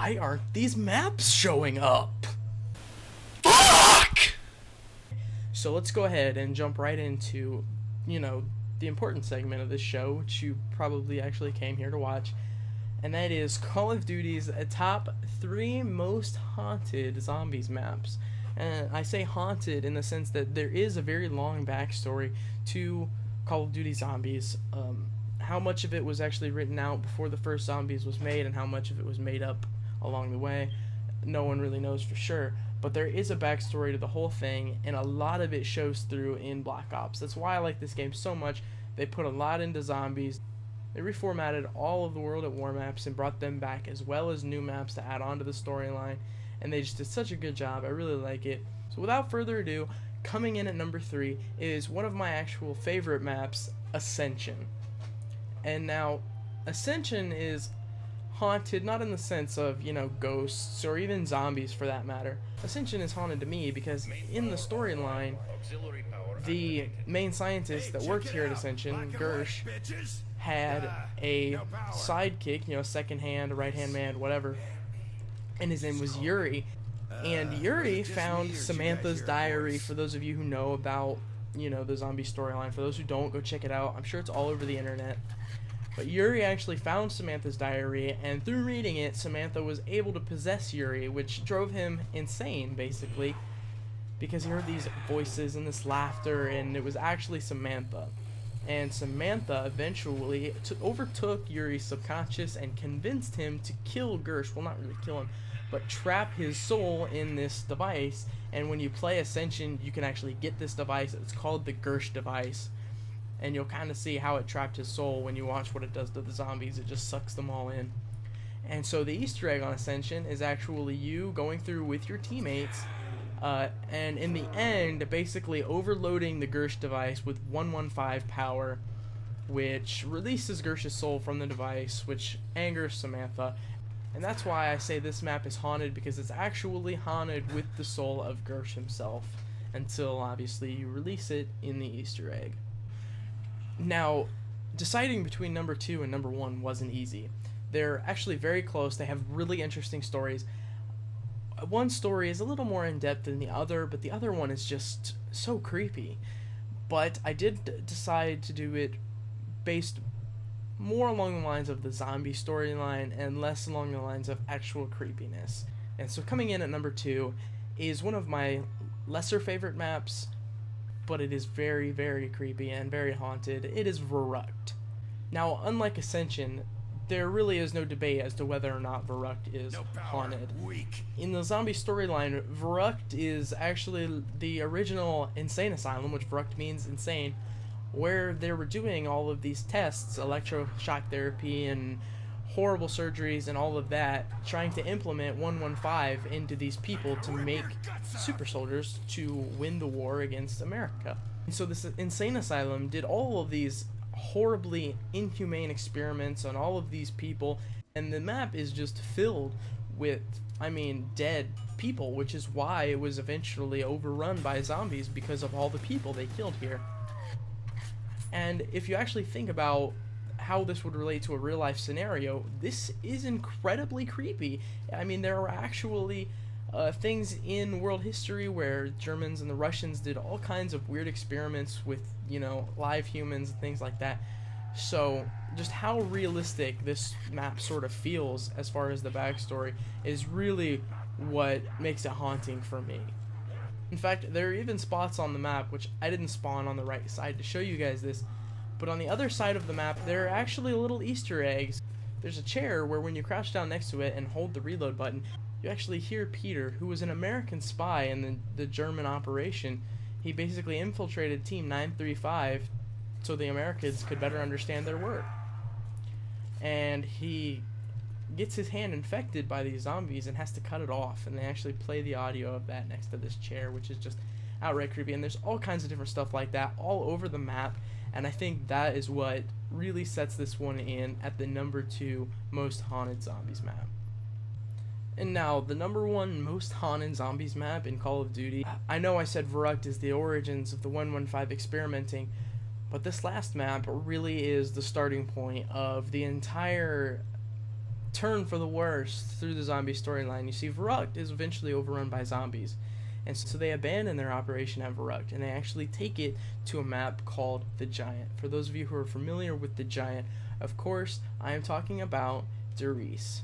why aren't these maps showing up? Fuck! So let's go ahead and jump right into, the important segment of this show, which you probably actually came here to watch, and that is Call of Duty's top 3 most haunted zombies maps. And I say haunted in the sense that there is a very long backstory to Call of Duty Zombies. How much of it was actually written out before the first Zombies was made and how much of it was made up along the way, no one really knows for sure. But there is a backstory to the whole thing, and a lot of it shows through in Black Ops. That's why I like this game so much. They put a lot into Zombies. They reformatted all of the World at War maps and brought them back, as well as new maps to add on to the storyline. And they just did such a good job. I really like it. So without further ado, coming in at number 3 is one of my actual favorite maps, Ascension. And now, Ascension is haunted not in the sense of, ghosts or even zombies for that matter. Ascension is haunted to me because in the storyline, the main scientist that worked here at Ascension, Gersh, had a sidekick, second hand, right hand man, whatever, and his name was Yuri. And Yuri found Samantha's diary. For those of you who know about, the zombie storyline, for those who don't, go check it out. I'm sure it's all over the internet. But Yuri actually found Samantha's diary, and through reading it, Samantha was able to possess Yuri, which drove him insane, basically, because he heard these voices and this laughter, and it was actually Samantha. And Samantha eventually overtook Yuri's subconscious and convinced him to kill Gersh. Well, not really kill him, but trap his soul in this device. And when you play Ascension, you can actually get this device. It's called the Gersh device. And you'll kind of see how it trapped his soul when you watch what it does to the zombies. It just sucks them all in. And so the Easter egg on Ascension is actually you going through with your teammates, and in the end, basically overloading the Gersh device with 115 power, which releases Gersh's soul from the device, which angers Samantha. And that's why I say this map is haunted, because it's actually haunted with the soul of Gersh himself, until obviously you release it in the Easter egg. Now, deciding between number 2 and number 1 wasn't easy. They're actually very close. They have really interesting stories. One story is a little more in-depth than the other, but the other one is just so creepy. But I did decide to do it based more along the lines of the zombie storyline and less along the lines of actual creepiness. And so coming in at number 2 is one of my lesser favorite maps, but it is very, very creepy and very haunted. It is Verrucht. Now, unlike Ascension, there really is no debate as to whether or not Verrucht is haunted. In the zombie storyline, Verrucht is actually the original insane asylum, which Verrucht means insane, where they were doing all of these tests, electroshock therapy and horrible surgeries and all of that, trying to implement 115 into these people to make super soldiers to win the war against America. And so this insane asylum did all of these horribly inhumane experiments on all of these people, and the map is just filled with, dead people, which is why it was eventually overrun by zombies, because of all the people they killed here. And if you actually think about how this would relate to a real life scenario, this is incredibly creepy. There are actually things in world history where Germans and the Russians did all kinds of weird experiments with, live humans and things like that. So just how realistic this map sort of feels as far as the backstory is really what makes it haunting for me. In fact, there are even spots on the map, which I didn't spawn on the right side to show you guys this, but on the other side of the map, there are actually little Easter eggs. There's a chair where when you crouch down next to it and hold the reload button, you actually hear Peter, who was an American spy in the German operation. He basically infiltrated Team 935 so the Americans could better understand their work. And he gets his hand infected by these zombies and has to cut it off, and they actually play the audio of that next to this chair, which is just outright creepy. And there's all kinds of different stuff like that all over the map, and I think that is what really sets this one in at the number 2 most haunted zombies map. And now, the number 1 most haunted zombies map in Call of Duty. I know I said Verrucht is the origins of the 115 experimenting, but this last map really is the starting point of the entire turn for the worst through the zombie storyline. You see, Verrückt is eventually overrun by zombies, and so they abandon their operation at Verrückt, and they actually take it to a map called the Giant. For those of you who are familiar with the Giant, of course, I am talking about Der Riese.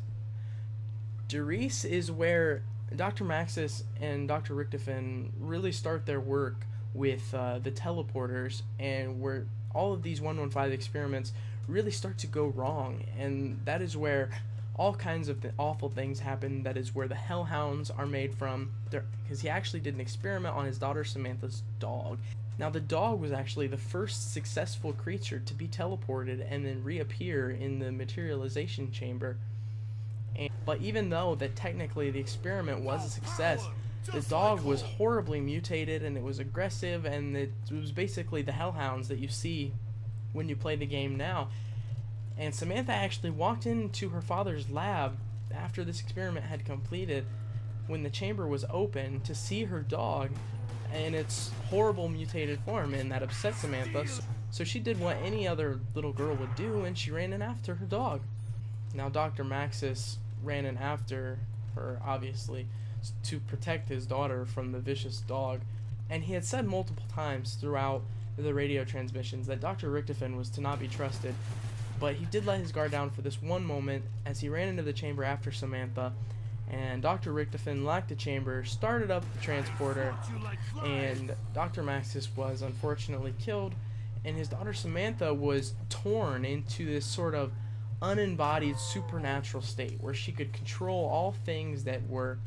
Der Riese is where Dr. Maxis and Dr. Richtofen really start their work with the teleporters, and where all of these 115 experiments really start to go wrong, and that is where all kinds of awful things happen. That is where the hellhounds are made from, because he actually did an experiment on his daughter Samantha's dog. Now, the dog was actually the first successful creature to be teleported and then reappear in the materialization chamber. But even though that technically the experiment was a success, the dog was horribly mutated, and it was aggressive, and it was basically the hellhounds that you see when you play the game now. And Samantha actually walked into her father's lab after this experiment had completed, when the chamber was open, to see her dog in its horrible mutated form, and that upset Samantha. So she did what any other little girl would do, and she ran in after her dog. Now, Dr. Maxis ran in after her, obviously, to protect his daughter from the vicious dog, and he had said multiple times throughout the radio transmissions that Dr. Richtofen was to not be trusted, but he did let his guard down for this one moment as he ran into the chamber after Samantha, and Dr. Richtofen locked the chamber, started up the transporter, and Dr. Maxis was unfortunately killed, and his daughter Samantha was torn into this sort of unembodied supernatural state where she could control all things that were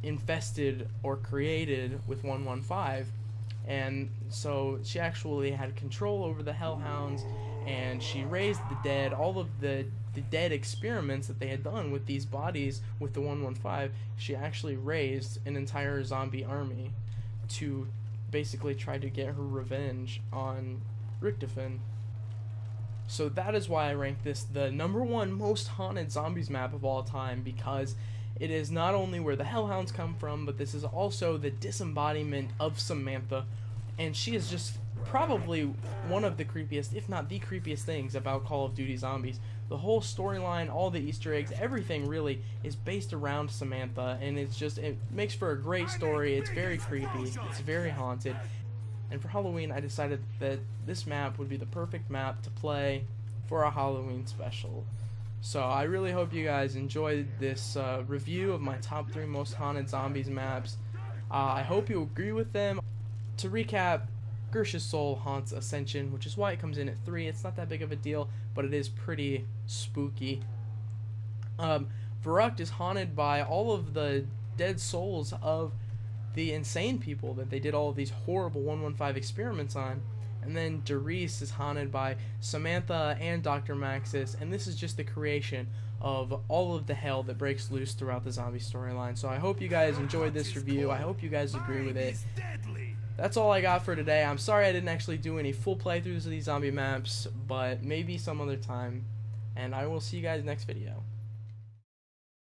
infested or created with 115, and so she actually had control over the hellhounds, and she raised the dead. All of the dead experiments that they had done with these bodies with the 115, she actually raised an entire zombie army to basically try to get her revenge on Richtofen. So that is why I rank this the #1 most haunted zombies map of all time, because it is not only where the hellhounds come from, but this is also the disembodiment of Samantha, and she is just probably one of the creepiest, if not the creepiest things about Call of Duty Zombies. The whole storyline, all the Easter eggs, everything really is based around Samantha, and it makes for a great story. It's very creepy, it's very haunted. And for Halloween, I decided that this map would be the perfect map to play for a Halloween special. So I really hope you guys enjoyed this review of my top 3 most haunted zombies maps. I hope you agree with them. To recap, Gersh's Soul haunts Ascension, which is why it comes in at 3. It's not that big of a deal, but it is pretty spooky. Verrückt is haunted by all of the dead souls of the insane people that they did all of these horrible 115 experiments on. And then Der Riese is haunted by Samantha and Dr. Maxis, and this is just the creation of all of the hell that breaks loose throughout the zombie storyline. So I hope you guys enjoyed this review. I hope you guys agree with it. That's all I got for today. I'm sorry I didn't actually do any full playthroughs of these zombie maps, but maybe some other time. And I will see you guys next video.